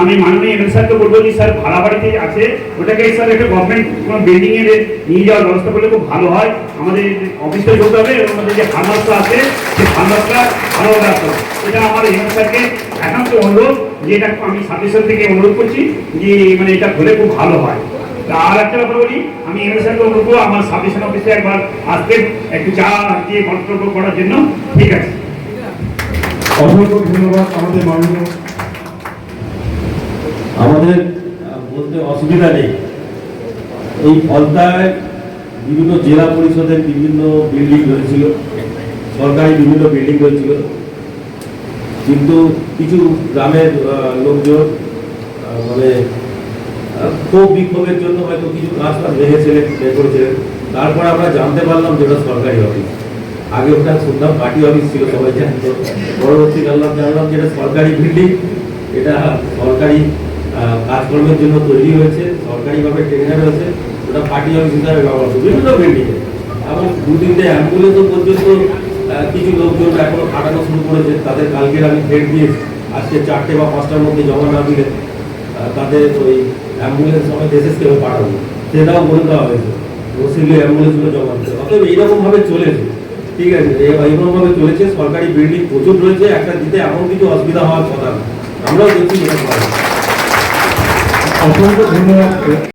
আমি মাননীয় এমএলএ স্যারকে বলবো যে স্যার ভাড়া বাড়িতে আছে ওটাকে স্যার একটা গভর্নমেন্ট কোনো বিল্ডিং এর নিয়ে যাওয়ার ব্যবস্থা করলে খুব ভালো হয়। আমাদের অফিসটা চলতে হবে এবং আমাদের যে ফার্মাসটা আছে সেই ফার্মাসটা ভালোভাবে আসতে হবে। এটা আমার এমএলএ স্যারকে একান্ত অনুরোধ, যে এটা আমি সাবমিশন থেকে অনুরোধ করছি যে মানে এটা হলে খুব ভালো হয়। আর একটা ব্যাপার বলি, আমি এমএলএ স্যারকে অনুরোধ করবো আমার সাবমিশন অফিসে একবার আসতে একটু চা দিয়ে মন্তব্য করার জন্য। ঠিক আছে, অসংখ্য ধন্যবাদ। আমাদের বলতে অসুবিধা নেই, এই ফলতায় বিভিন্ন জেলা পরিষদের বিভিন্ন বিল্ডিং রয়েছিল, সরকারি বিভিন্ন বিল্ডিং রয়েছিল, কিন্তু কিছু গ্রামের লোকজন মানে ক্ষোভ বিক্ষোভের জন্য হয়তো কিছু কাজ ভেঙেছিলেন, বের করেছিলেন। তারপর আমরা জানতে পারলাম যে ওটা সরকারি অফিস। আগে ওটা শুনলাম পার্টি অফিস ছিল, সবাই জানতো। পরবর্তী জানলাম যে এটা সরকারি বিল্ডিং, এটা সরকারি কাজকর্মের জন্য তৈরি হয়েছে, সরকারিভাবে টেন্ডার হয়েছে, ওটা পার্টি অফিস হিসাবে ব্যবহার হচ্ছে বিভিন্ন বিল্ডিংয়ে। এবং 2-3টে অ্যাম্বুলেন্সও পর্যন্ত কিছু লোকজন এখনো খাটানো শুরু করেছে। তাদের কালকে আমি ডেট দিয়েছি, আজকে 4টে বা 5টার মধ্যে জমা না দিলে তাদের ওই অ্যাম্বুলেন্স সময় দেশে পাঠাবো, সেটাও বলে দেওয়া হয়েছে। সেগুলো অ্যাম্বুলেন্সগুলো জমা দিতে। অতএব এইরকমভাবে চলেছে, ঠিক আছে, এইরকমভাবে চলেছে। সরকারি বিল্ডিং প্রচুর রয়েছে, একটা দিতে এমন কিছু অসুবিধা হওয়ার কথা না। আমরাও দেখছি এটা। অসংখ্য ধন্যবাদ।